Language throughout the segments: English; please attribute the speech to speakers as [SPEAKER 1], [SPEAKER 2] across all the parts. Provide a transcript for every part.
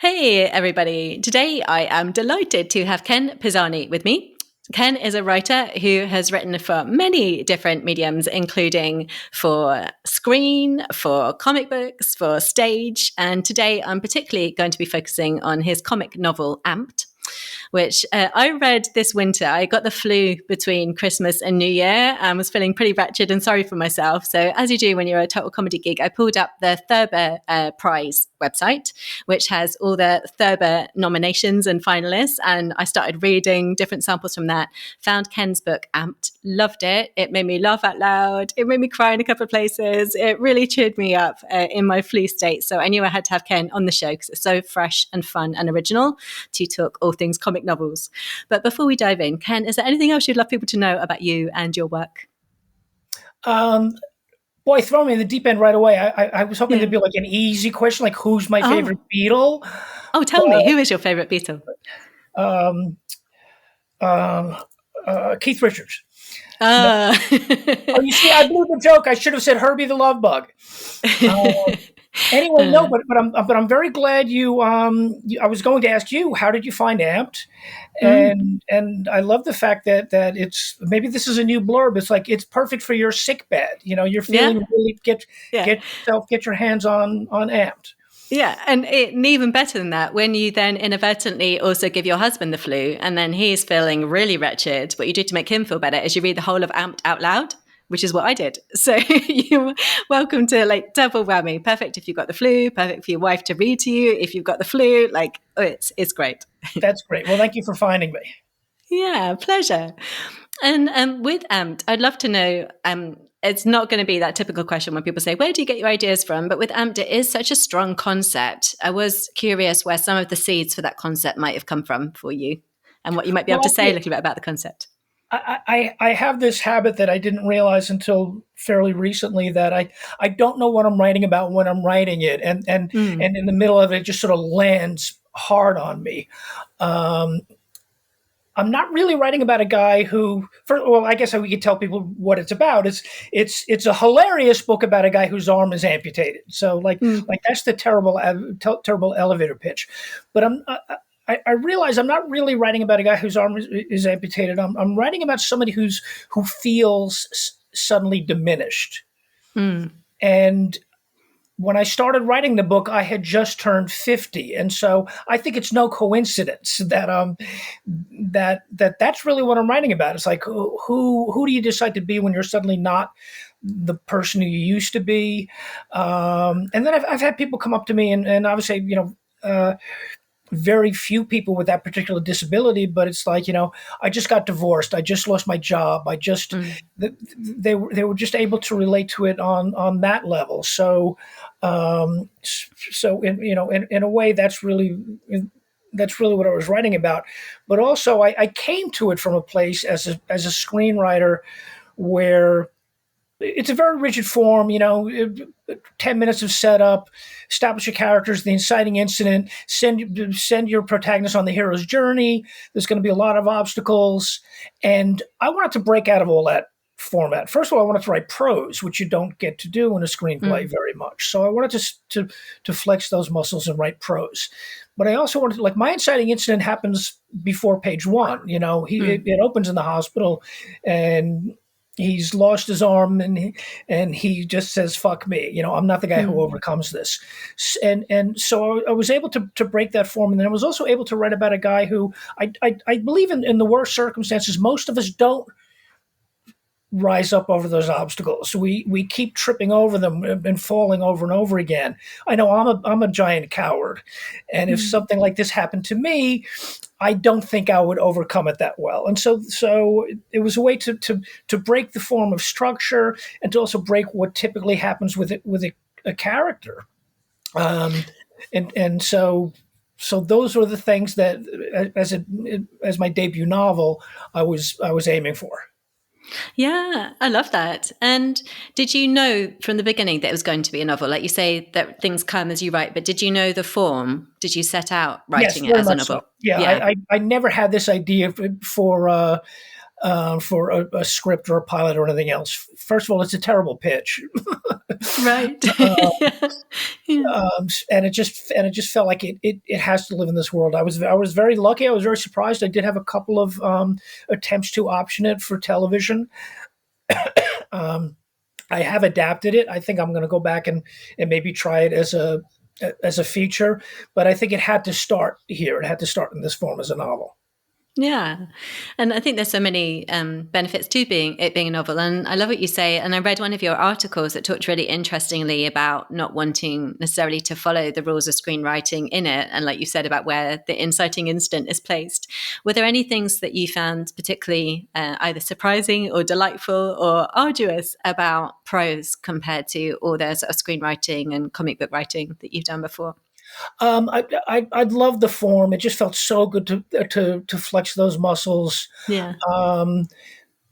[SPEAKER 1] Hey, everybody. Today I am delighted to have Ken Pisani with me. Ken is a writer who has written for many different mediums, including for screen, for comic books, for stage. And today I'm particularly going to be focusing on his comic novel, Amped, which I read this winter. I got the flu between Christmas and New Year and was feeling pretty wretched and sorry for myself. So, as you do when you're a total comedy geek, I pulled up the Thurber Prize website, which has all the Thurber nominations and finalists. And I started reading different samples from that, found Ken's book, Amped, loved it. It made me laugh out loud. It made me cry in a couple of places. It really cheered me up in my flu state. So I knew I had to have Ken on the show because it's so fresh and fun and original to talk all things comic novels. But before we dive in, Ken, is there anything else you'd love people to know about you and your work?
[SPEAKER 2] Boy, throw me in the deep end right away. I was hoping there'd be like an easy question, like who's my favorite Beatle?
[SPEAKER 1] Oh, tell me, who is your favorite Beatle?
[SPEAKER 2] Um, Keith Richards.
[SPEAKER 1] Uh.
[SPEAKER 2] Oh, you see, I blew the joke. I should have said Herbie the Love Bug. Anyway, no, but I'm very glad you. I was going to ask you, how did you find Amped? And I love the fact that it's, maybe this is a new blurb. It's like it's perfect for your sick bed. You know, you're feeling really get your hands on Amped.
[SPEAKER 1] Yeah, and even better than that, when you then inadvertently also give your husband the flu, and then he's feeling really wretched, what you do to make him feel better is you read the whole of Amped out loud, which is what I did. So you're welcome to like double whammy. Perfect if you've got the flu, perfect for your wife to read to you if you've got the flu. Like, it's great.
[SPEAKER 2] That's great. Well, thank you for finding me.
[SPEAKER 1] Yeah, pleasure. And with Amped, I'd love to know, it's not going to be that typical question when people say, where do you get your ideas from? But with Amped, it is such a strong concept. I was curious where some of the seeds for that concept might have come from for you and what you might be able to say a little bit about the concept.
[SPEAKER 2] I have this habit that I didn't realize until fairly recently, that I don't know what I'm writing about when I'm writing it. And in the middle of it, it just sort of lands hard on me. I'm not really writing about a guy who, well, I guess we could tell people what it's about. It's a hilarious book about a guy whose arm is amputated. So like that's the terrible elevator pitch. But I realize I'm not really writing about a guy whose arm is amputated. I'm writing about somebody who feels suddenly diminished. And when I started writing the book, I had just turned 50, and so I think it's no coincidence that that's really what I'm writing about. It's like who do you decide to be when you're suddenly not the person who you used to be? And then I've had people come up to me, and obviously, very few people with that particular disability, but it's like, I just got divorced. I just lost my job. I just, they were just able to relate to it on that level. So, in a way, that's really what I was writing about. But also I came to it from a place as a screenwriter where it's a very rigid form, 10 minutes of setup, establish your characters, the inciting incident, send your protagonist on the hero's journey. There's going to be a lot of obstacles. And I wanted to break out of all that format. First of all, I wanted to write prose, which you don't get to do in a screenplay very much. So I wanted to flex those muscles and write prose. But I also wanted to, like, my inciting incident happens before page one. It opens in the hospital, and he's lost his arm, and he just says, "Fuck me." I'm not the guy who overcomes this. And so I was able to break that form. And then I was also able to write about a guy who I believe in the worst circumstances, most of us don't rise up over those obstacles. We keep tripping over them and falling over and over again. I know I'm a giant coward. And if something like this happened to me, I don't think I would overcome it that well. And so it was a way to break the form of structure and to also break what typically happens with a character. And so those were the things that as my debut novel, I was aiming for.
[SPEAKER 1] Yeah, I love that. And did you know from the beginning that it was going to be a novel? Like you say that things come as you write, but did you know the form? Did you set out writing it as a novel?
[SPEAKER 2] So. Yeah. I never had this idea for for a script or a pilot or anything else. First of all, it's a terrible pitch.
[SPEAKER 1] Right. Yeah.
[SPEAKER 2] And it just felt like it has to live in this world. I was very lucky. I was very surprised. I did have a couple of attempts to option it for television. I have adapted it. I think I'm going to go back and maybe try it as a feature, but I think it had to start here. It had to start in this form as a novel.
[SPEAKER 1] Yeah. And I think there's so many benefits to being a novel. And I love what you say. And I read one of your articles that talked really interestingly about not wanting necessarily to follow the rules of screenwriting in it. And like you said, about where the inciting incident is placed. Were there any things that you found particularly either surprising or delightful or arduous about prose compared to all the sort of screenwriting and comic book writing that you've done before?
[SPEAKER 2] I loved the form. It just felt so good to flex those muscles.
[SPEAKER 1] Yeah.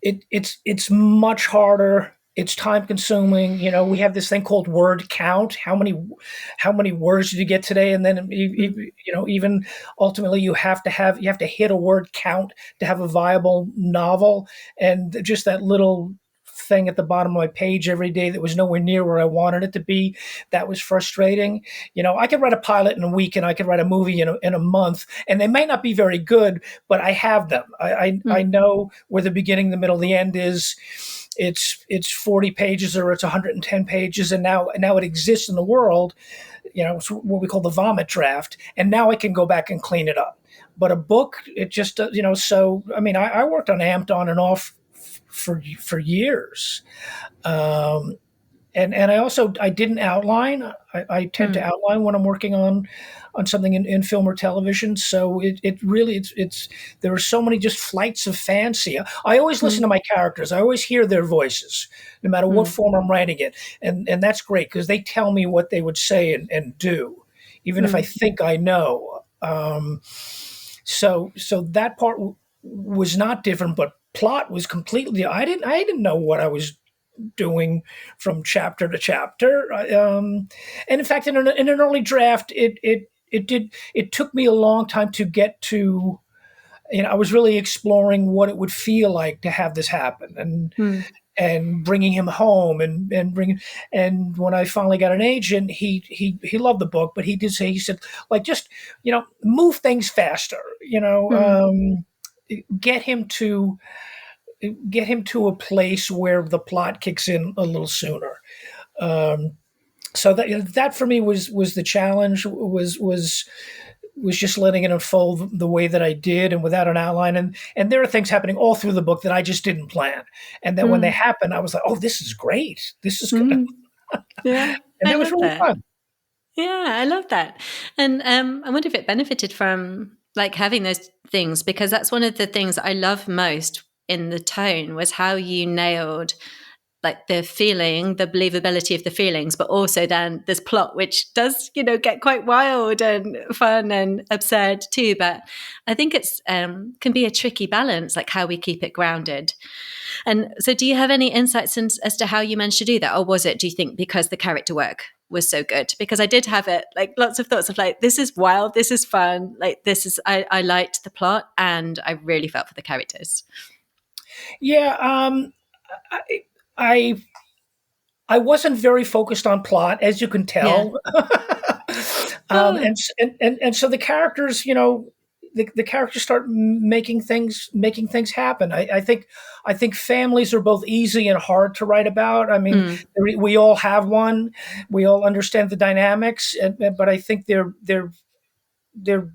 [SPEAKER 2] It's much harder. It's time consuming. We have this thing called word count. How many words did you get today? And then even ultimately you have to hit a word count to have a viable novel. And just that little thing at the bottom of my page every day that was nowhere near where I wanted it to be. That was frustrating. I could write a pilot in a week and I could write a movie in a month, and they may not be very good, but I have them. I know where the beginning, the middle, the end is. It's 40 pages or it's 110 pages, and now it exists in the world. It's what we call the vomit draft, and now I can go back and clean it up. But a book, it just So I worked on Amped on and off for years. And I didn't outline. I tend to outline when I'm working on something in film or television. So it really there are so many just flights of fancy. I always listen to my characters. I always hear their voices, no matter what form I'm writing it, and that's great because they tell me what they would say and do, even if I think I know. So that part was not different, but plot was completely. I didn't know what I was doing from chapter to chapter. And in fact, in an early draft, it took me a long time to get to. I was really exploring what it would feel like to have this happen, and bringing him home, and when I finally got an agent, he loved the book, but he said, like, just move things faster, get him to a place where the plot kicks in a little sooner. So that for me was the challenge, was just letting it unfold the way that I did and without an outline. And there are things happening all through the book that I just didn't plan. And then when they happen, I was like, oh, this is great. This is good.
[SPEAKER 1] Yeah.
[SPEAKER 2] And it was really fun.
[SPEAKER 1] Yeah, I love that. And I wonder if it benefited from like having those things, because that's one of the things I love most in the tone was how you nailed like the feeling, the believability of the feelings, but also then this plot, which does, get quite wild and fun and absurd too. But I think it's can be a tricky balance, like how we keep it grounded. And so do you have any insights as to how you managed to do that? Or was it, do you think, because the character work was so good? Because I did have it like lots of thoughts of like, this is wild, this is fun, like this is, I liked the plot and I really felt for the characters.
[SPEAKER 2] Yeah, I wasn't very focused on plot, as you can tell. Yeah. And so the characters, the characters start making things happen. I think families are both easy and hard to write about. I mean, we all have one. We all understand the dynamics, but I think they're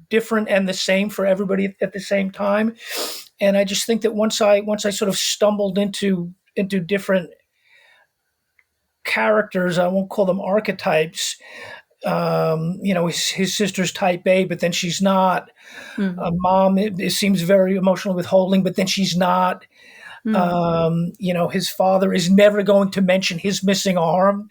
[SPEAKER 2] different and the same for everybody at the same time. And I just think that once I sort of stumbled into different characters, I won't call them archetypes. His sister's type A, but then she's not. Mom, it seems very emotionally withholding, but then she's not. His father is never going to mention his missing arm.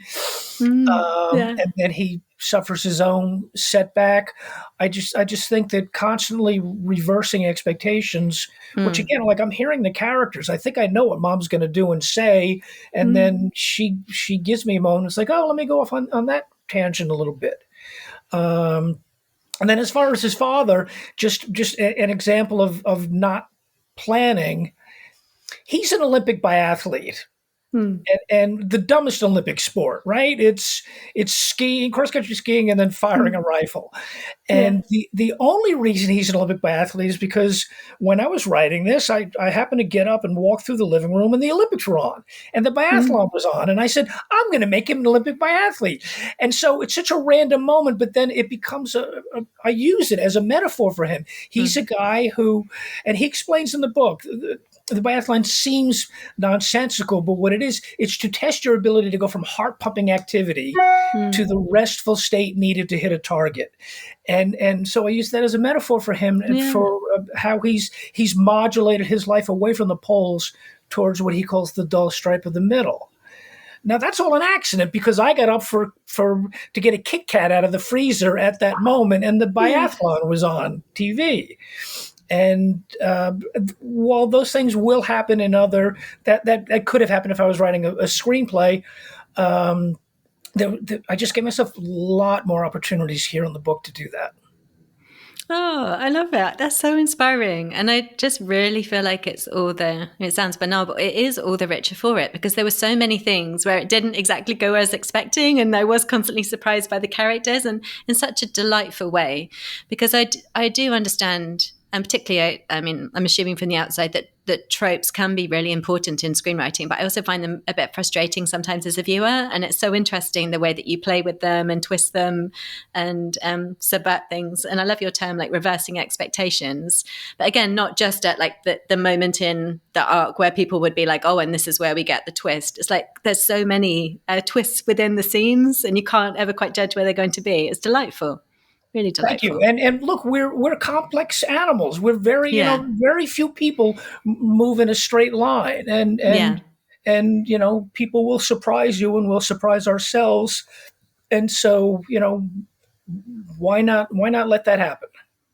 [SPEAKER 2] And then he suffers his own setback. I just think that constantly reversing expectations, which again, like I'm hearing the characters, I think I know what mom's going to do and say, and then she gives me a moment. It's like, oh, let me go off on that tangent a little bit. And then as far as his father, just an example of not planning. he's an Olympic biathlete. And the dumbest Olympic sport, right? It's skiing, cross-country skiing, and then firing a rifle. And the only reason he's an Olympic biathlete is because when I was writing this, I happened to get up and walk through the living room, and the Olympics were on, and the biathlon was on, and I said, I'm going to make him an Olympic biathlete. And so it's such a random moment, but then it becomes I use it as a metaphor for him. He's a guy who, and he explains in the book, the biathlon seems nonsensical, but what it is, it's to test your ability to go from heart-pumping activity to the restful state needed to hit a target. And so I use that as a metaphor for him and for how he's modulated his life away from the poles towards what he calls the dull stripe of the middle. Now that's all an accident because I got up to get a Kit Kat out of the freezer at that moment, and the biathlon was on TV. And while those things will happen in that could have happened if I was writing a screenplay, I just gave myself a lot more opportunities here in the book to do that.
[SPEAKER 1] Oh, I love that. That's so inspiring. And I just really feel like it sounds banal, but it is all the richer for it because there were so many things where it didn't exactly go as expecting. And I was constantly surprised by the characters and in such a delightful way, because I do understand. And particularly, I mean, I'm assuming from the outside that tropes can be really important in screenwriting, but I also find them a bit frustrating sometimes as a viewer. And it's so interesting the way that you play with them and twist them and subvert things. And I love your term, like reversing expectations. But again, not just at like the moment in the arc where people would be like, oh, and this is where we get the twist. It's like there's so many twists within the scenes and you can't ever quite judge where they're going to be. It's delightful. Really delightful.
[SPEAKER 2] Thank you. And look, we're complex animals. We're very, very few people move in a straight line. And people will surprise you and we'll surprise ourselves. And so, why not let that happen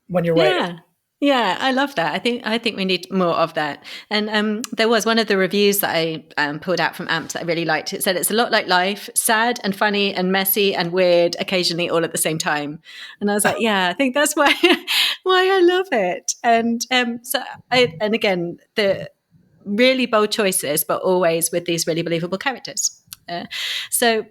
[SPEAKER 2] when you're writing?
[SPEAKER 1] Yeah, I love that. I think we need more of that. And there was one of the reviews that I pulled out from AMP that I really liked. It said it's a lot like life, sad and funny and messy and weird, occasionally all at the same time. And I was like, yeah, I think that's why I love it. And and again, the really bold choices, but always with these really believable characters. So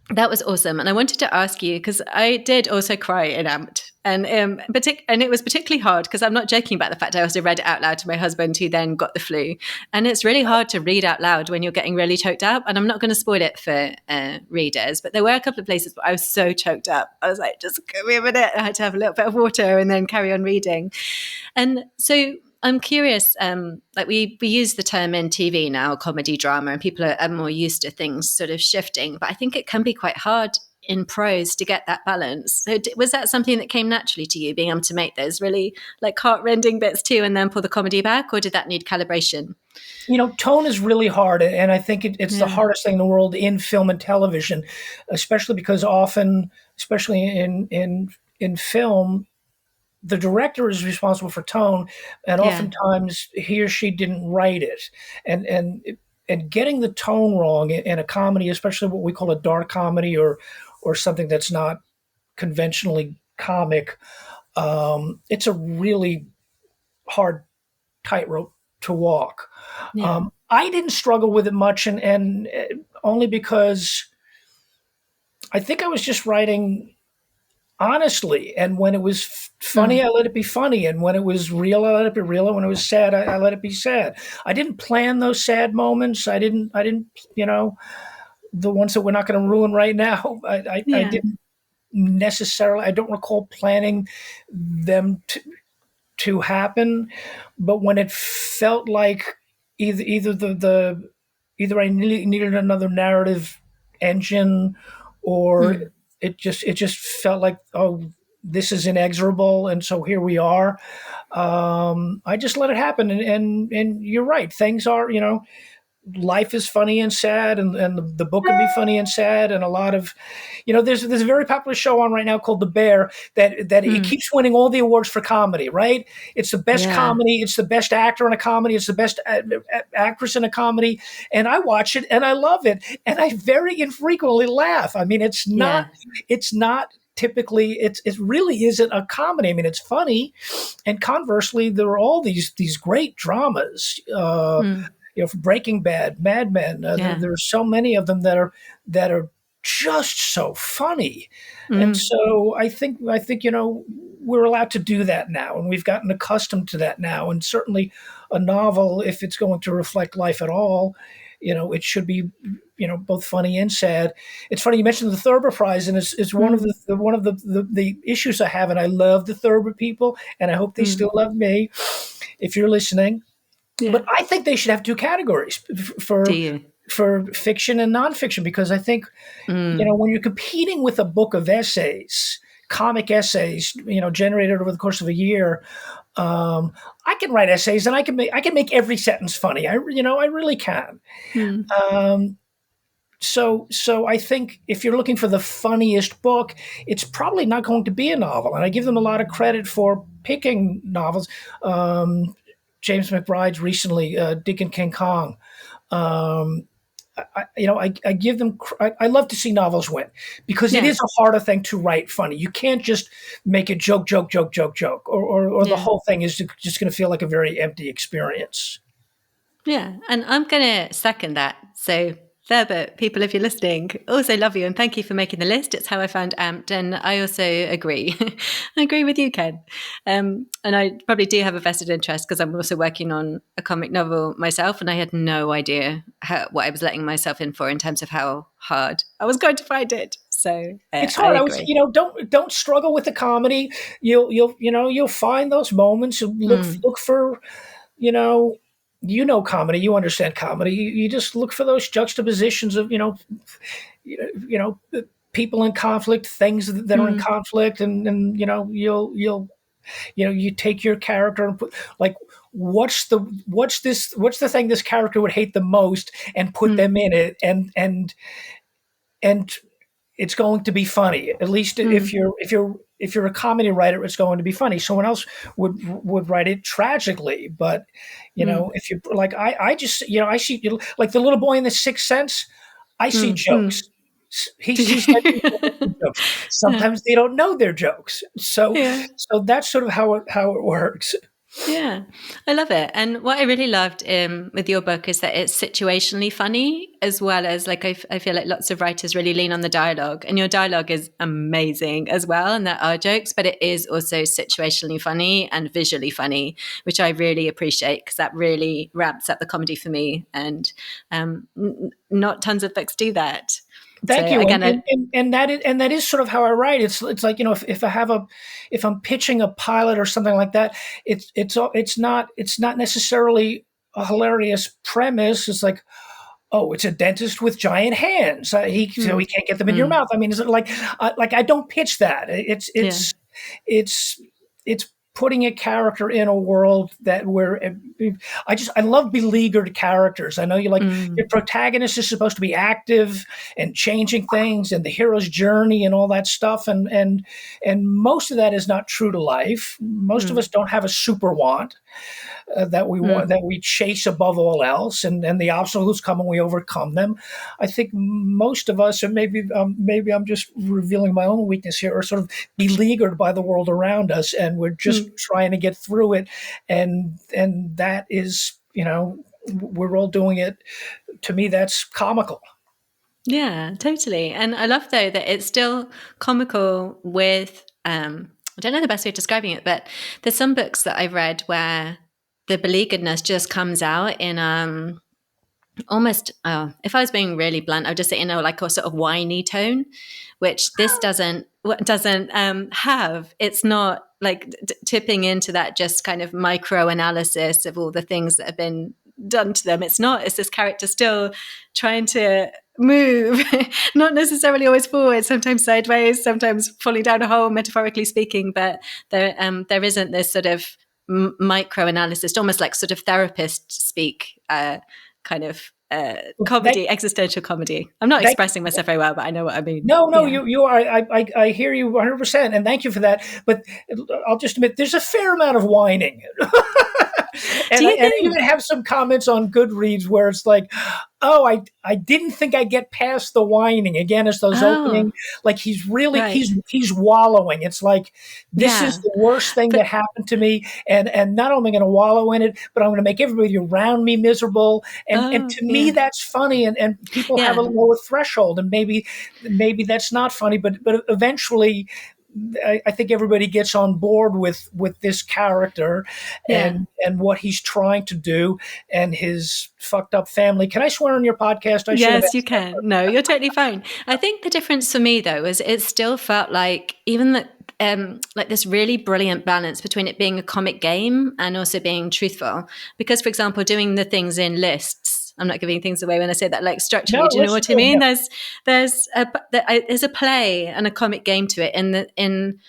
[SPEAKER 1] that was awesome. And I wanted to ask you, because I did also cry in Amped. And it was particularly hard because I'm not joking about the fact I also read it out loud to my husband who then got the flu. And it's really hard to read out loud when you're getting really choked up. And I'm not going to spoil it for readers, but there were a couple of places where I was so choked up. I was like, just give me a minute. I had to have a little bit of water and then carry on reading. And so I'm curious, like we use the term in TV now, comedy drama, and people are more used to things sort of shifting. But I think it can be quite hard in prose to get that balance. So was that something that came naturally to you, being able to make those really like heart-rending bits too and then pull the comedy back, or did that need calibration?
[SPEAKER 2] Tone is really hard, and I think it's the hardest thing in the world in film and television, especially because often, especially in film, the director is responsible for tone, and oftentimes he or she didn't write it. And getting the tone wrong in a comedy, especially what we call a dark comedy or something that's not conventionally comic, it's a really hard tightrope to walk. Yeah. I didn't struggle with it much, and only because I think I was just writing honestly. And when it was funny, I let it be funny. And when it was real, I let it be real. And when it was sad, I let it be sad. I didn't plan those sad moments. I didn't, the ones that we're not going to ruin right now. I didn't necessarily, I don't recall planning them to happen. But when it felt like either I needed another narrative engine, or it just felt like, oh, this is inexorable, and so here we are. I just let it happen, and you're right. Things are, life is funny and sad, and the book can be funny and sad, and a lot of, there's a very popular show on right now called The Bear that it keeps winning all the awards for comedy, right? It's the best comedy, it's the best actor in a comedy, it's the best actress in a comedy, and I watch it and I love it, and I very infrequently laugh. I mean, it's not typically, it really isn't a comedy. I mean, it's funny, and conversely, there are all these great dramas. Breaking Bad, Mad Men. There are so many of them that are just so funny, and so I think we're allowed to do that now, and we've gotten accustomed to that now. And certainly, a novel, if it's going to reflect life at all, it should be both funny and sad. It's funny you mentioned the Thurber Prize, and it's one of the issues I have, and I love the Thurber people, and I hope they still love me. If you're listening, but I think they should have two categories for fiction and nonfiction, because I think when you're competing with a book of essays, comic essays, generated over the course of a year. I can write essays, and I can make every sentence funny. I really can. So I think if you're looking for the funniest book, it's probably not going to be a novel. And I give them a lot of credit for picking novels. James McBride's recently, Dick and King Kong. I give them. I love to see novels win, because it is a harder thing to write funny. You can't just make a joke, or the whole thing is just going to feel like a very empty experience.
[SPEAKER 1] Yeah, and I'm going to second that. So Thurber, people, if you're listening, also love you, and thank you for making the list. It's how I found Amped, and I also agree. I agree with you, Ken. And I probably do have a vested interest, because I'm also working on a comic novel myself, and I had no idea what I was letting myself in for in terms of how hard I was going to find it. So
[SPEAKER 2] it's hard. Don't struggle with the comedy. You'll find those moments. Look for comedy, you understand comedy. You just look for those juxtapositions of, people in conflict, things that are in conflict, and you take your character and put, like, what's the thing this character would hate the most, and put them in it, and it's going to be funny. At least if you're a comedy writer, it's going to be funny. Someone else would write it tragically, but if you like, I just I see, like the little boy in The Sixth Sense. I see jokes. He sees jokes. Sometimes they don't know they're jokes. So that's sort of how it works.
[SPEAKER 1] Yeah, I love it. And what I really loved with your book is that it's situationally funny, as well as, like, I feel like lots of writers really lean on the dialogue, and your dialogue is amazing as well. And there are jokes, but it is also situationally funny and visually funny, which I really appreciate, because that really ramps up the comedy for me. And not tons of books do that.
[SPEAKER 2] Thank you. Again, and that is sort of how I write. It's like, if I'm pitching a pilot or something like that, it's not necessarily a hilarious premise. It's like, oh, it's a dentist with giant hands. So he can't get them in your mouth. I mean, is it like I don't pitch that. It's putting a character in a world where I love beleaguered characters. I know you like your protagonist is supposed to be active and changing things, and the hero's journey and all that stuff. And most of that is not true to life. Most of us don't have a super want that we want, that we chase above all else, and the obstacles come and we overcome them. I think most of us, or maybe I'm just revealing my own weakness here, are sort of beleaguered by the world around us, and we're just trying to get through it, and that is, we're all doing it. To me, that's comical.
[SPEAKER 1] Yeah, totally. And I love, though, that it's still comical with I don't know the best way of describing it, but there's some books that I've read where the beleagueredness just comes out in almost, if I was being really blunt, I would just say, like a sort of whiny tone, which this doesn't have. It's not like tipping into that just kind of micro analysis of all the things that have been done to them. It's not. It's this character still trying to move, not necessarily always forward, sometimes sideways, sometimes falling down a hole, metaphorically speaking. But there isn't this sort of micro analysis, almost like sort of therapist speak, kind of comedy, existential comedy. I'm not expressing myself very well, but I know what I mean.
[SPEAKER 2] No, you are. I hear you 100%, and thank you for that. But I'll just admit, there's a fair amount of whining.
[SPEAKER 1] Do you
[SPEAKER 2] And I
[SPEAKER 1] think?
[SPEAKER 2] even have some comments on Goodreads where it's like, oh, I didn't think I'd get past the whining. Again, it's those
[SPEAKER 1] Oh,
[SPEAKER 2] opening, like he's really,
[SPEAKER 1] right.
[SPEAKER 2] he's wallowing. It's like, this is
[SPEAKER 1] Yeah.
[SPEAKER 2] the worst thing that
[SPEAKER 1] But
[SPEAKER 2] happened to me. And not only am I going to wallow in it, but I'm going to make everybody around me miserable. And
[SPEAKER 1] oh,
[SPEAKER 2] to me,
[SPEAKER 1] yeah.
[SPEAKER 2] that's funny. And people have a
[SPEAKER 1] Yeah.
[SPEAKER 2] lower threshold, and maybe that's not funny, but eventually I think everybody gets on board with this character
[SPEAKER 1] Yeah.
[SPEAKER 2] and what he's trying to do and his fucked up family. Can I swear on your podcast? I should have
[SPEAKER 1] Yes, you
[SPEAKER 2] asked that.
[SPEAKER 1] can. No, you're totally fine. I think the difference for me though is it still felt like even that like this really brilliant balance between it being a comic game and also being truthful. Because, for example, doing the things in lists, I'm not giving things away when I say that, like
[SPEAKER 2] No,
[SPEAKER 1] structurally. Do you know
[SPEAKER 2] let's
[SPEAKER 1] what I
[SPEAKER 2] do it.
[SPEAKER 1] mean?
[SPEAKER 2] Yeah.
[SPEAKER 1] There's a play and a comic game to it in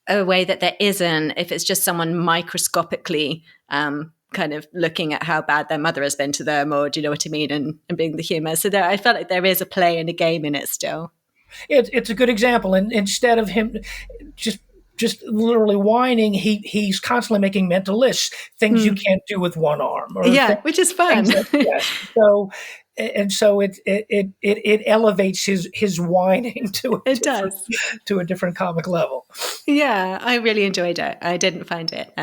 [SPEAKER 1] a way that there isn't if it's just someone microscopically kind of looking at how bad their mother has been to them, or do you know what I mean, and being the humor. So I felt like there is a play and a game in it still.
[SPEAKER 2] It's a good example. And instead of him just just literally whining, he's constantly making mental lists, things you
[SPEAKER 1] Mm.
[SPEAKER 2] can't do with one arm, or
[SPEAKER 1] Yeah, which is
[SPEAKER 2] things
[SPEAKER 1] fun.
[SPEAKER 2] that, yes. So and so it elevates his whining
[SPEAKER 1] It does.
[SPEAKER 2] to a different comic level.
[SPEAKER 1] Yeah, I really enjoyed it. I didn't find it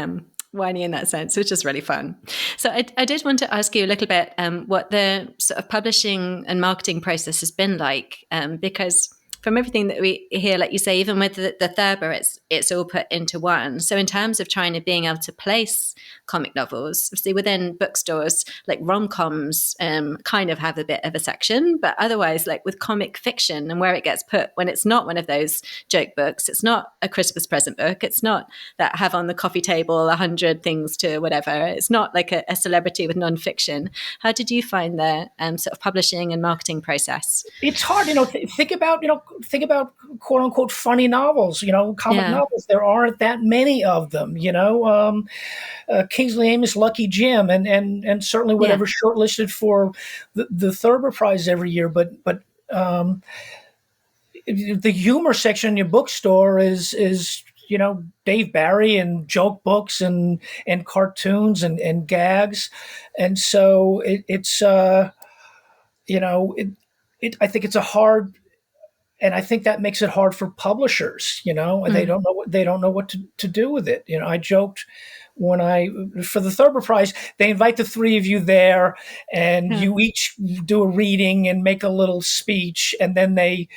[SPEAKER 1] whiny in that sense, which is really fun. So I did want to ask you a little bit what the sort of publishing and marketing process has been like, because from everything that we hear, like you say, even with the Thurber, it's all put into one. So in terms of trying to being able to place comic novels, see within bookstores, like rom-coms kind of have a bit of a section, but otherwise, like with comic fiction and where it gets put when it's not one of those joke books, it's not a Christmas present book, it's not that have on the coffee table 100 things to whatever, it's not like a celebrity with non-fiction. How did you find the sort of publishing and marketing process?
[SPEAKER 2] It's hard, think about quote unquote funny novels, comic
[SPEAKER 1] Yeah.
[SPEAKER 2] novels. There aren't that many of them, Kingsley Amis, Lucky Jim, and certainly
[SPEAKER 1] Yeah.
[SPEAKER 2] whatever shortlisted for the Thurber Prize every year. But the humor section in your bookstore is Dave Barry and joke books and cartoons and gags, and so it's I think it's a hard, and I think that makes it hard for publishers.
[SPEAKER 1] Mm.
[SPEAKER 2] They don't know what to do with it. I joked when for the Thurber Prize, they invite the three of you there, and
[SPEAKER 1] Yeah.
[SPEAKER 2] you each do a reading and make a little speech, and then they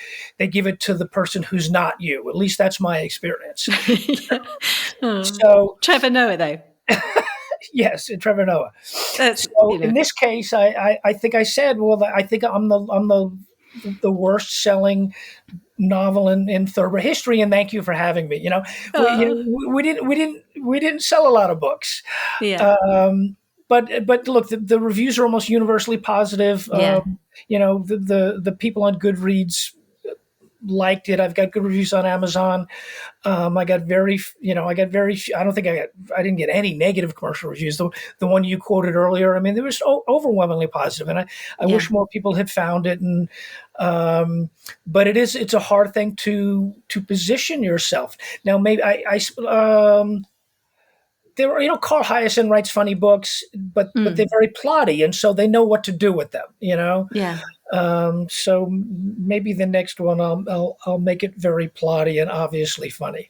[SPEAKER 2] give it to the person who's not you. At least that's my experience.
[SPEAKER 1] Yeah. Oh.
[SPEAKER 2] So
[SPEAKER 1] Trevor Noah, though.
[SPEAKER 2] yes, Trevor Noah.
[SPEAKER 1] That's,
[SPEAKER 2] So in this case, I think I said, well, I think I'm the worst selling novel in Thurber history, and thank you for having me.
[SPEAKER 1] oh,
[SPEAKER 2] We didn't sell a lot of books,
[SPEAKER 1] yeah.
[SPEAKER 2] but look, the reviews are almost universally positive.
[SPEAKER 1] Yeah.
[SPEAKER 2] The people on Goodreads liked it. I've got good reviews on Amazon. I got very, I don't think I didn't get any negative commercial reviews. The one you quoted earlier, I mean, they were so overwhelmingly positive, and I
[SPEAKER 1] Yeah.
[SPEAKER 2] wish more people had found it. And but it's a hard thing to position yourself. Now, maybe there are, Carl Hyacin writes funny books, but they're
[SPEAKER 1] Mm.
[SPEAKER 2] very plotty, and so they know what to do with them.
[SPEAKER 1] Yeah.
[SPEAKER 2] So maybe the next one I'll make it very plotty and obviously funny.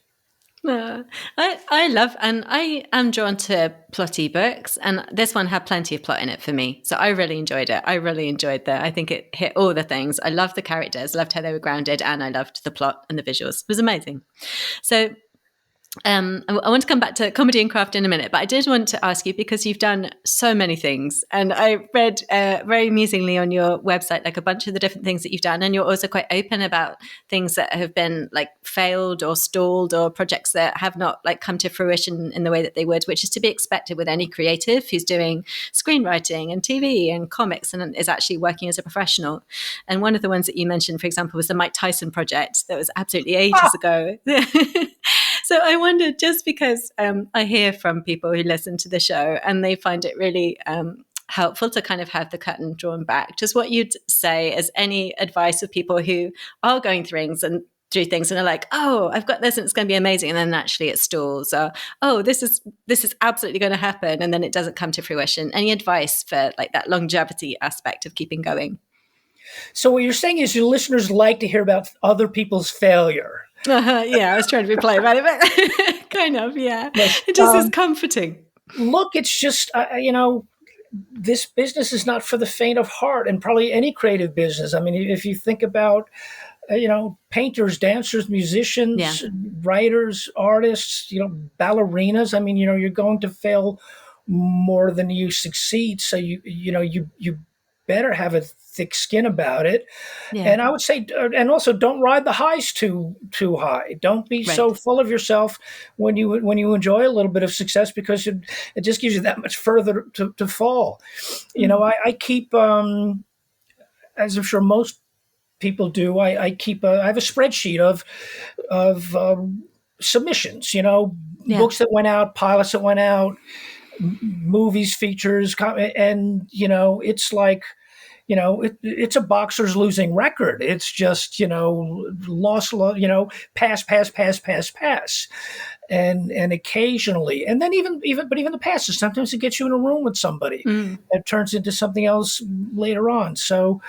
[SPEAKER 1] I love, and I am drawn to plotty books, and this one had plenty of plot in it for me. So I really enjoyed it. I really enjoyed that. I think it hit all the things. I loved the characters, loved how they were grounded, and I loved the plot and the visuals. It was amazing. So I want to come back to comedy and craft in a minute, but I did want to ask you, because you've done so many things, and I read very amusingly on your website like a bunch of the different things that you've done, and you're also quite open about things that have been like failed or stalled, or projects that have not like come to fruition in the way that they would, which is to be expected with any creative who's doing screenwriting and TV and comics and is actually working as a professional. And one of the ones that you mentioned, for example, was the Mike Tyson project that was absolutely ages ago. So I wondered, just because I hear from people who listen to the show and they find it really helpful to kind of have the curtain drawn back, just what you'd say as any advice of people who are going through things and through things and are like, oh, I've got this and it's going to be amazing. And then actually it stalls, or, oh, this is absolutely going to happen. And then it doesn't come to fruition. Any advice for like that longevity aspect of keeping going?
[SPEAKER 2] So what you're saying is your listeners like to hear about other people's failure.
[SPEAKER 1] Yeah, I was trying to be polite about it, but kind of, yeah.
[SPEAKER 2] Yes.
[SPEAKER 1] It just is comforting.
[SPEAKER 2] Look, it's just, this business is not for the faint of heart, and probably any creative business. I mean, if you think about, painters, dancers, musicians, writers, artists, ballerinas. I mean, you're going to fail more than you succeed. So you better have a thick skin about it.
[SPEAKER 1] Yeah.
[SPEAKER 2] And I would say, and also don't ride the highs too high. Don't be so full of yourself when you enjoy a little bit of success, because it just gives you that much further to fall. I keep, as I'm sure most people do, I have a spreadsheet of submissions. Books that went out, pilots that went out, movies, features, and it's like, it's a boxer's losing record. It's just, loss, pass. And occasionally, and then even the passes, sometimes it gets you in a room with somebody that turns into something else later on. So,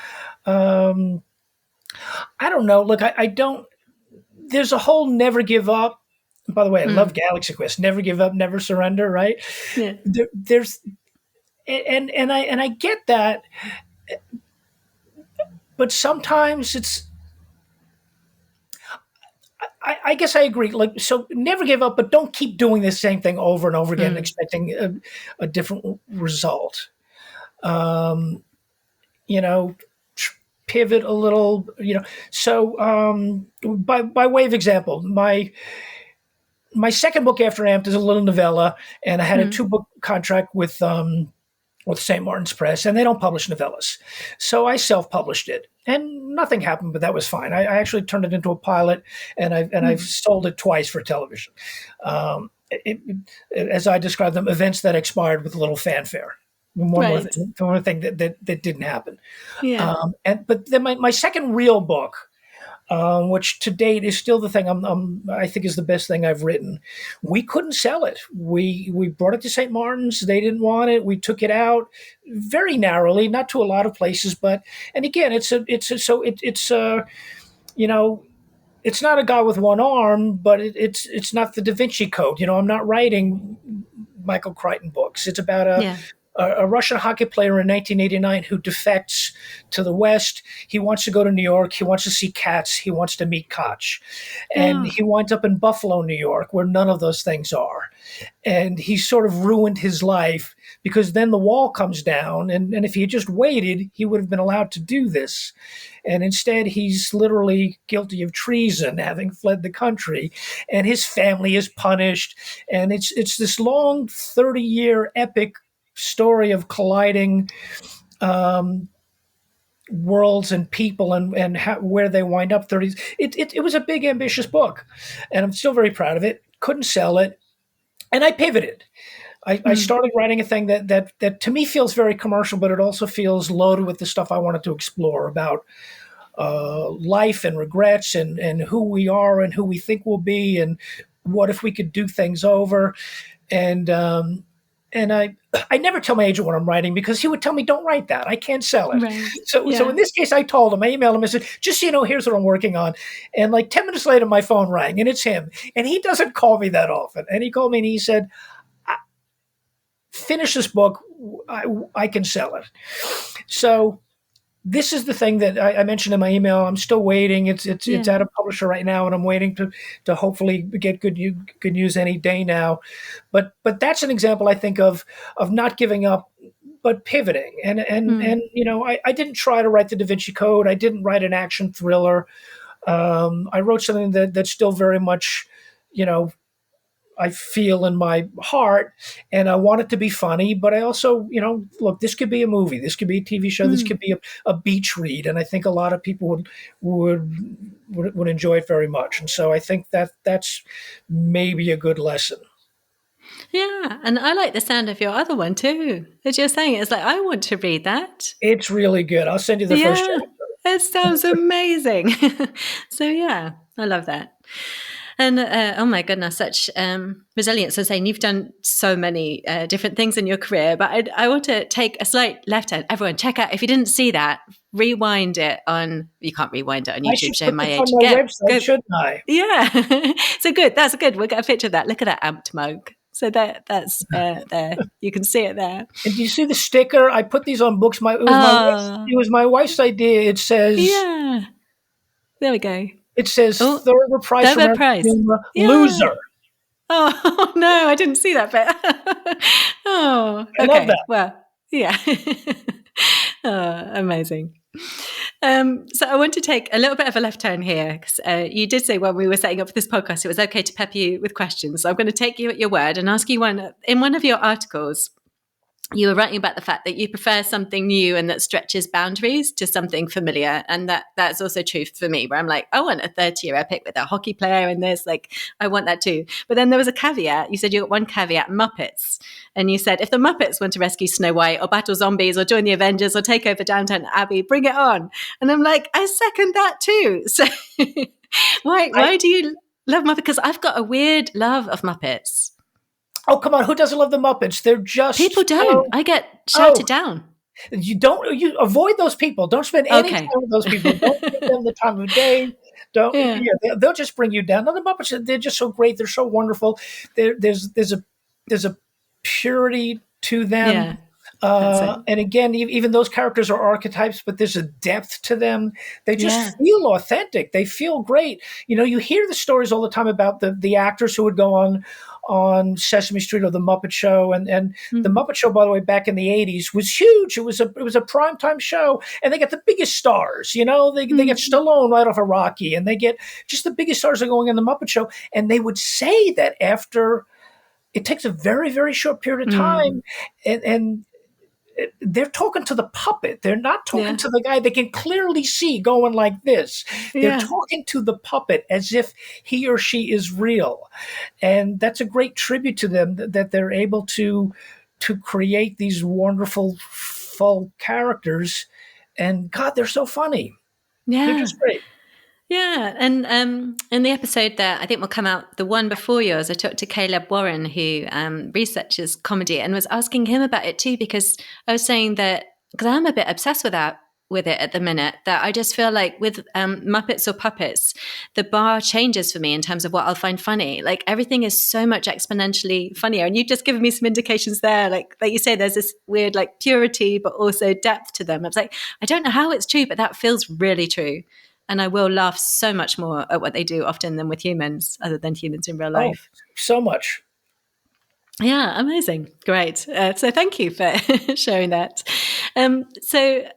[SPEAKER 2] I don't know. Look, I don't, there's a whole never give up. By the way, I love Galaxy Quest. Never give up, never surrender. Right.
[SPEAKER 1] Yeah.
[SPEAKER 2] There's, and I get that. But sometimes it's, I guess I agree. Like, so never give up, but don't keep doing the same thing over and over again, expecting a different result. Pivot a little, So by way of example, my second book after Amped is a little novella, and I had a 2-book contract with St. Martin's Press, and they don't publish novellas. So I self-published it, and nothing happened, but that was fine. I actually turned it into a pilot, and I've sold it twice for television. As I describe them, events that expired with a little fanfare. One more thing that didn't happen.
[SPEAKER 1] Yeah.
[SPEAKER 2] But then my second real book, which to date is still the thing I think is the best thing I've written. We couldn't sell it. We brought it to St. Martin's. They didn't want it. We took it out very narrowly, not to a lot of places, but, and again, it's not a guy with one arm, but it's not the Da Vinci Code. I'm not writing Michael Crichton books. It's about a Russian hockey player in 1989 who defects to the West. He wants to go to New York. He wants to see cats. He wants to meet Koch. And he winds up in Buffalo, New York, where none of those things are. And he sort of ruined his life, because then the wall comes down. And if he had just waited, he would have been allowed to do this. And instead, he's literally guilty of treason, having fled the country. And his family is punished. And it's this long 30-year epic story of colliding worlds and people, and where they wind up. It was a big, ambitious book, and I'm still very proud of it. Couldn't sell it, and I pivoted. I started writing a thing that to me feels very commercial, but it also feels loaded with the stuff I wanted to explore about life and regrets, and who we are and who we think we'll be, and what if we could do things over. And I never tell my agent what I'm writing, because he would tell me, don't write that. I can't sell it. Right. So in this case, I told him, I emailed him and said, just so you know, here's what I'm working on. And like 10 minutes later, my phone rang, and it's him. And he doesn't call me that often. And he called me and he said, finish this book. I can sell it. So this is the thing that I mentioned in my email. I'm still waiting. It's at a publisher right now, and I'm waiting to hopefully get good news any day now. But that's an example, I think, of not giving up, but pivoting. And I didn't try to write the Da Vinci Code. I didn't write an action thriller. I wrote something that's still very much, I feel in my heart, and I want it to be funny, but I also, look, this could be a movie, this could be a TV show, this could be a beach read, and I think a lot of people would enjoy it very much. And so I think that's maybe a good lesson.
[SPEAKER 1] Yeah, and I like the sound of your other one too. As you're saying, it's like, I want to read that.
[SPEAKER 2] It's really good. I'll send you the first chapter.
[SPEAKER 1] It sounds amazing. So yeah, I love that. And oh my goodness, such resilience. So saying you've done so many different things in your career, but I want to take a slight left turn. Everyone, check out, if you didn't see that, rewind it on, you can't rewind it on
[SPEAKER 2] I
[SPEAKER 1] YouTube,
[SPEAKER 2] should
[SPEAKER 1] showing
[SPEAKER 2] put
[SPEAKER 1] my
[SPEAKER 2] this
[SPEAKER 1] age.
[SPEAKER 2] on my website, shouldn't I?
[SPEAKER 1] Yeah. So good. That's good. We'll get a picture of that. Look at that amped mug. So that's there. You can see it there.
[SPEAKER 2] And do you see the sticker? I put these on books. It was my wife's idea. It says,
[SPEAKER 1] yeah. There we go.
[SPEAKER 2] It says
[SPEAKER 1] Oh,
[SPEAKER 2] Thurber Prize for
[SPEAKER 1] Thurber
[SPEAKER 2] American
[SPEAKER 1] Prize.
[SPEAKER 2] Humor,
[SPEAKER 1] Yeah.
[SPEAKER 2] loser.
[SPEAKER 1] Oh, no, I didn't see that bit. Oh, okay.
[SPEAKER 2] I love that.
[SPEAKER 1] Well, yeah. Oh, amazing. So I want to take a little bit of a left turn here, because you did say when we were setting up this podcast, it was okay to pepper you with questions. So I'm going to take you at your word and ask you one. In one of your articles, you were writing about the fact that you prefer something new and that stretches boundaries to something familiar. And that's also true for me, where I'm like, I want a 30-year epic with a hockey player in this. Like, I want that too. But then there was a caveat. You said you got one caveat, Muppets. And you said, if the Muppets want to rescue Snow White or battle zombies or join the Avengers or take over Downton Abbey, bring it on. And I'm like, I second that too. So why do you love Muppets? Because I've got a weird love of Muppets.
[SPEAKER 2] Oh, come on. Who doesn't love the Muppets? They're just...
[SPEAKER 1] People don't. I get shouted down.
[SPEAKER 2] You avoid those people. Don't spend any time with those people. Don't give them the time of day. They'll just bring you down. No, the Muppets, they're just so great. They're so wonderful. There's a purity to them. Yeah. And again, even those characters are archetypes, but there's a depth to them. They just feel authentic. They feel great. You hear the stories all the time about the actors who would go on Sesame Street or the Muppet Show, and the Muppet Show, by the way, back in the 80s was huge. It was a primetime show, and they get the biggest stars. They get Stallone right off of Rocky, and they get just the biggest stars are going on the Muppet Show. And they would say that after it takes a very, very short period of time, and they're talking to the puppet. They're not talking to the guy they can clearly see going like this. They're talking to the puppet as if he or she is real. And that's a great tribute to them, that they're able to create these wonderful, full characters. And God, they're so funny.
[SPEAKER 1] Yeah.
[SPEAKER 2] They're just great.
[SPEAKER 1] Yeah, and in the episode that I think will come out, the one before yours, I talked to Caleb Warren, who researches comedy, and was asking him about it too, because I was saying that, because I'm a bit obsessed with it at the minute, that I just feel like with Muppets or puppets, the bar changes for me in terms of what I'll find funny. Like, everything is so much exponentially funnier, and you've just given me some indications there. Like you say, there's this weird like purity, but also depth to them. I was like, I don't know how it's true, but that feels really true. And I will laugh so much more at what they do often than with humans, other than humans in real life.
[SPEAKER 2] Oh, so much.
[SPEAKER 1] Yeah, amazing. Great. So thank you for sharing that. So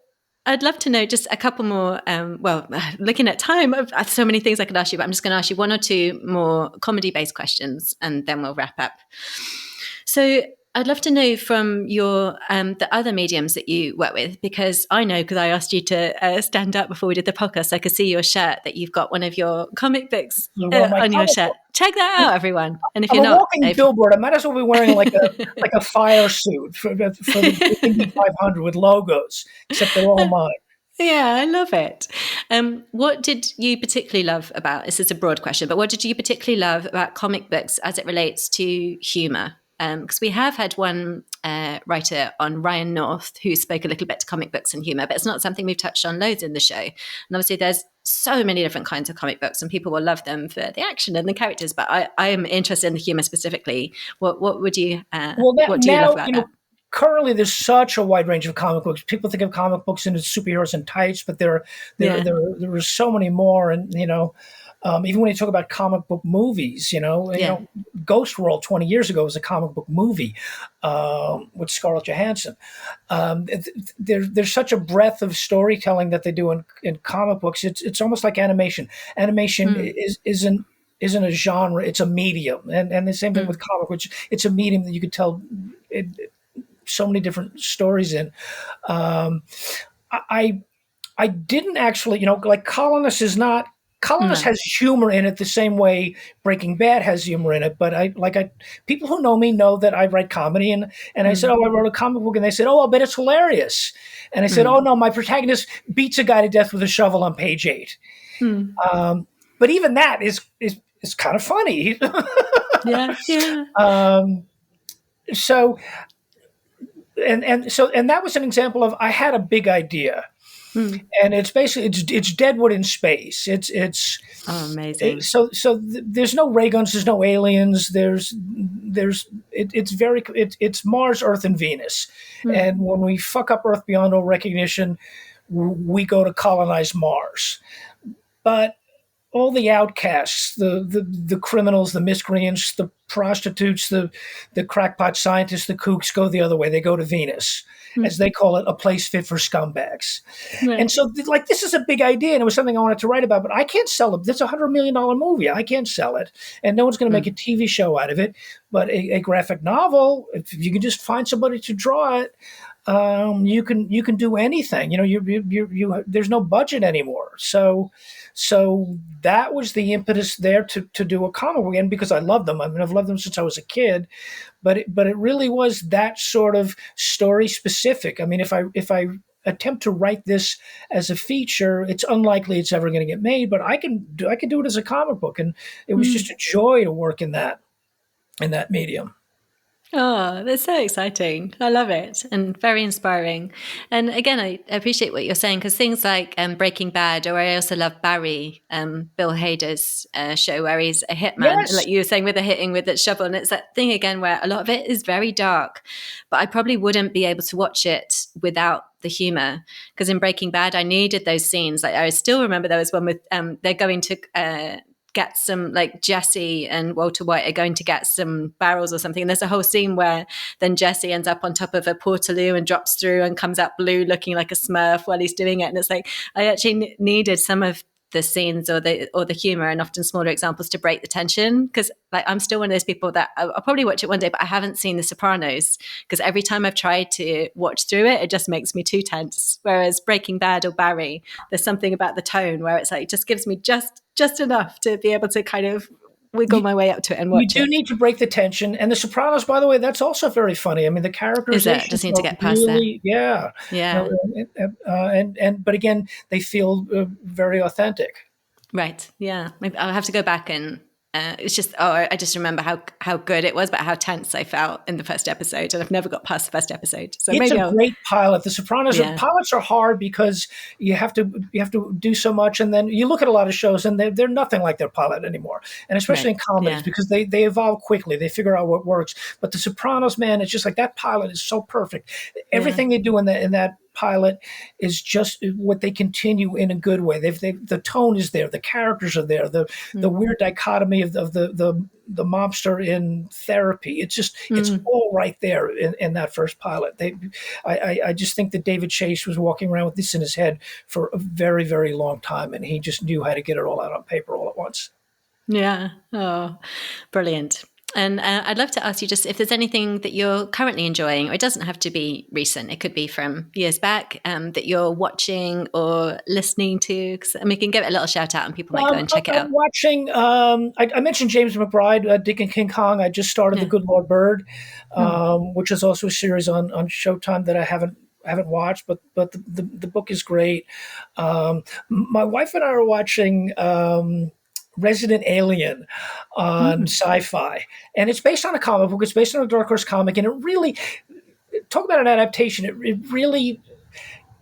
[SPEAKER 1] I'd love to know just a couple more, looking at time, I've so many things I could ask you, but I'm just going to ask you one or two more comedy-based questions, and then we'll wrap up. So I'd love to know from your the other mediums that you work with, because I know, because I asked you to stand up before we did the podcast, I could see your shirt that you've got one of your comic books on your shirt. Check that out, everyone. And if
[SPEAKER 2] I'm
[SPEAKER 1] you're not,
[SPEAKER 2] walking billboard, I might as well be wearing like a fire suit for the Indy 500 with logos, except they're all mine.
[SPEAKER 1] Yeah, I love it. What did you particularly love about, this is a broad question, but what did you particularly love about comic books as it relates to humour? Because we have had one writer on, Ryan North, who spoke a little bit to comic books and humour, but it's not something we've touched on loads in the show. And obviously there's so many different kinds of comic books, and people will love them for the action and the characters, but I am interested in the humour specifically. What would you, what do you love about that?
[SPEAKER 2] Currently, there's such a wide range of comic books. People think of comic books and superheroes and tights, but there are so many more. And even when you talk about comic book movies, Ghost World 20 years ago was a comic book movie with Scarlett Johansson. There's such a breadth of storytelling that they do in comic books. It's almost like animation. Animation isn't a genre; it's a medium, and the same thing with comic, which it's a medium that you could tell so many different stories in. I didn't actually, like Colonist is not. Colonist has humor in it the same way Breaking Bad has humor in it. But people who know me know that I write comedy, and I said, I wrote a comic book, and they said, I bet it's hilarious. And I said, oh no, my protagonist beats a guy to death with a shovel on page 8. But but even that is kind of funny.
[SPEAKER 1] Yeah, yeah.
[SPEAKER 2] So and that was an example of I had a big idea,
[SPEAKER 1] Mm.
[SPEAKER 2] and it's basically it's Deadwood in space. It's
[SPEAKER 1] Oh, amazing.
[SPEAKER 2] there's no ray guns, there's no aliens, it's Mars, Earth, and Venus,
[SPEAKER 1] Mm.
[SPEAKER 2] and when we fuck up Earth beyond all recognition, we go to colonize Mars. But all the outcasts, the criminals, the miscreants, the prostitutes, the crackpot scientists, the kooks go the other way. They go to Venus, as they call it, a place fit for scumbags.
[SPEAKER 1] Right.
[SPEAKER 2] And so, like, this is a big idea, and it was something I wanted to write about, but I can't sell it. That's $100 million movie. I can't sell it, and no one's going to make a TV show out of it. But a graphic novel, if you can just find somebody to draw it, you can do anything. You there's no budget anymore. So that was the impetus there to do a comic book, and because I love them. I mean, I've loved them since I was a kid, but it really was that sort of story specific. I mean, if I attempt to write this as a feature, it's unlikely it's ever going to get made, but I can do it as a comic book, and it was just a joy to work in that medium.
[SPEAKER 1] Oh, that's so exciting. I love it and very inspiring. And again, I appreciate what you're saying because things like Breaking Bad, or I also love Barry, Bill Hader's show where he's a hitman,
[SPEAKER 2] Yes.
[SPEAKER 1] like you were saying, with a hitting with that shovel. And it's that thing again where a lot of it is very dark, but I probably wouldn't be able to watch it without the humor, because in Breaking Bad, I needed those scenes. Like I still remember there was one with they're going to get some, like Jesse and Walter White are going to get some barrels or something. And there's a whole scene where then Jesse ends up on top of a portaloo and drops through and comes out blue looking like a Smurf while he's doing it. And it's like, I actually needed some of the scenes or the humor and often smaller examples to break the tension. Because like I'm still one of those people that I'll probably watch it one day, but I haven't seen The Sopranos because every time I've tried to watch through it, it just makes me too tense. Whereas Breaking Bad or Barry, there's something about the tone where it's like, it just gives me just enough to be able to kind of wiggle my way up to it and watch it.
[SPEAKER 2] You do need to break the tension. And The Sopranos, by the way, that's also very funny. I mean, the characterizations
[SPEAKER 1] Just need to get past
[SPEAKER 2] really,
[SPEAKER 1] that. Yeah.
[SPEAKER 2] But again, they feel very authentic.
[SPEAKER 1] Right. Yeah. Maybe I'll have to go back and it's just, I just remember how good it was, but how tense I felt in the first episode. And I've never got past the first episode. So
[SPEAKER 2] it's a great pilot. The Sopranos, pilots are hard because you have to do so much. And then you look at a lot of shows and they're nothing like their pilot anymore. And especially in comedies because they evolve quickly. They figure out what works. But The Sopranos, man, it's just like that pilot is so perfect. Everything they do in that pilot is just what they continue in a good way. The tone is there, the characters are there, the weird dichotomy of the mobster in therapy. It's just it's all right there in that first pilot. I just think that David Chase was walking around with this in his head for a very, very long time, and he just knew how to get it all out on paper all at once.
[SPEAKER 1] Yeah. Oh, brilliant. And I'd love to ask you just if there's anything that you're currently enjoying, or it doesn't have to be recent, it could be from years back, that you're watching or listening to. Because we can give it a little shout out and people might go and check it out.
[SPEAKER 2] I'm watching, I mentioned James McBride, Dick and King Kong. I just started The Good Lord Bird, which is also a series on Showtime that I haven't watched, but the book is great. My wife and I are watching Resident Alien on Sci-Fi, and it's based on a comic book. It's based on a Dark Horse comic, and it really, talk about an adaptation. It really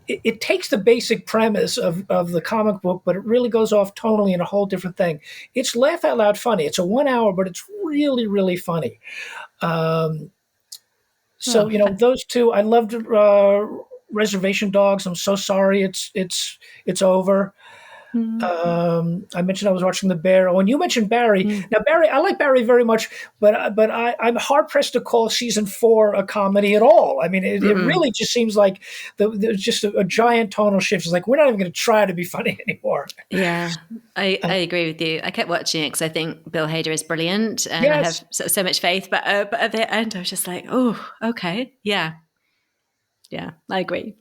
[SPEAKER 2] it takes the basic premise of the comic book, but it really goes off tonally in a whole different thing. It's laugh out loud funny. It's a 1 hour, but it's really, really funny. Those two. I loved Reservation Dogs. I'm so sorry it's over. I mentioned I was watching The Bear. Oh, and you mentioned Barry. Now, Barry, I like Barry very much, but I'm hard pressed to call season 4 a comedy at all. I mean, it really just seems like there's just a giant tonal shift. It's like we're not even going to try to be funny anymore.
[SPEAKER 1] Yeah, I agree with you. I kept watching it because I think Bill Hader is brilliant, and I have so much faith. But at the end, I was just like, oh, okay, yeah. Yeah, I agree.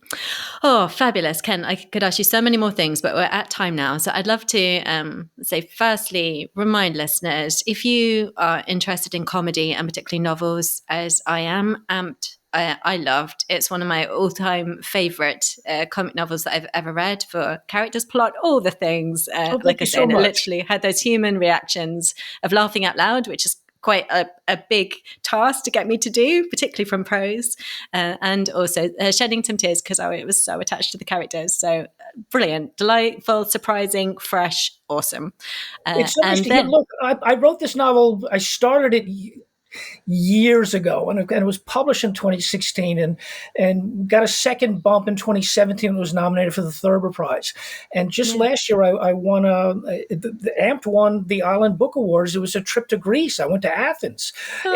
[SPEAKER 1] Oh, fabulous. Ken, I could ask you so many more things, but we're at time now. So I'd love to say, firstly, remind listeners, if you are interested in comedy and particularly novels, as I am, amped I loved. It's one of my all-time favorite comic novels that I've ever read. For characters, plot, all the things.
[SPEAKER 2] Oh, thank
[SPEAKER 1] Like I
[SPEAKER 2] you so
[SPEAKER 1] said, it
[SPEAKER 2] much.
[SPEAKER 1] literally had those human reactions of laughing out loud, which is quite a big task to get me to do, particularly from Prose, and also shedding some tears because I was so attached to the characters. So brilliant, delightful, surprising, fresh, awesome.
[SPEAKER 2] It's so nice
[SPEAKER 1] And
[SPEAKER 2] to hear.
[SPEAKER 1] then,
[SPEAKER 2] Look, I wrote this novel. I started it years ago, and it was published in 2016, and got a second bump in 2017. It was nominated for the Thurber Prize, and just
[SPEAKER 1] yeah,
[SPEAKER 2] last year I won the AMP won the Island Book Awards. It was a trip to Greece. I went to Athens.
[SPEAKER 1] oh,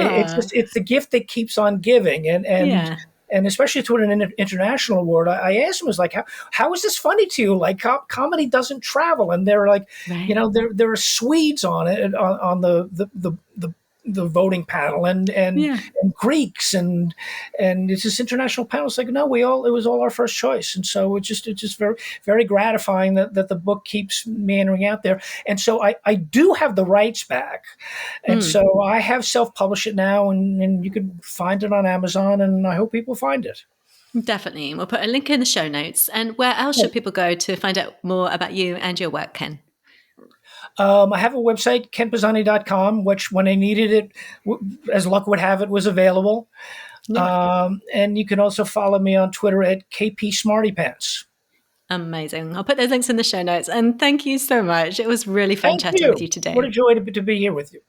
[SPEAKER 2] It's the gift that keeps on giving,
[SPEAKER 1] yeah,
[SPEAKER 2] and especially to an international award. I asked him, was like, how is this funny to you? Like, comedy doesn't travel, and they're like,
[SPEAKER 1] right,
[SPEAKER 2] there are Swedes on it on the voting panel,
[SPEAKER 1] yeah.
[SPEAKER 2] and Greeks, and it's this international panel. It's like, no, it was all our first choice, and so it's just very, very gratifying that the book keeps meandering out there. And so I do have the rights back, and
[SPEAKER 1] Mm.
[SPEAKER 2] so I have self-published it now, and you can find it on Amazon, and I hope people find it.
[SPEAKER 1] Definitely. We'll put a link in the show notes. And where else should people go to find out more about you and your work, Ken?
[SPEAKER 2] I have a website, kenpisani.com, which when I needed it, as luck would have it, was available.
[SPEAKER 1] Yeah.
[SPEAKER 2] And you can also follow me on Twitter at KP Smartypants.
[SPEAKER 1] Amazing. I'll put those links in the show notes. And thank you so much. It was really fun
[SPEAKER 2] Thank
[SPEAKER 1] chatting with
[SPEAKER 2] you.
[SPEAKER 1] you
[SPEAKER 2] What a
[SPEAKER 1] today.
[SPEAKER 2] joy to be here with you.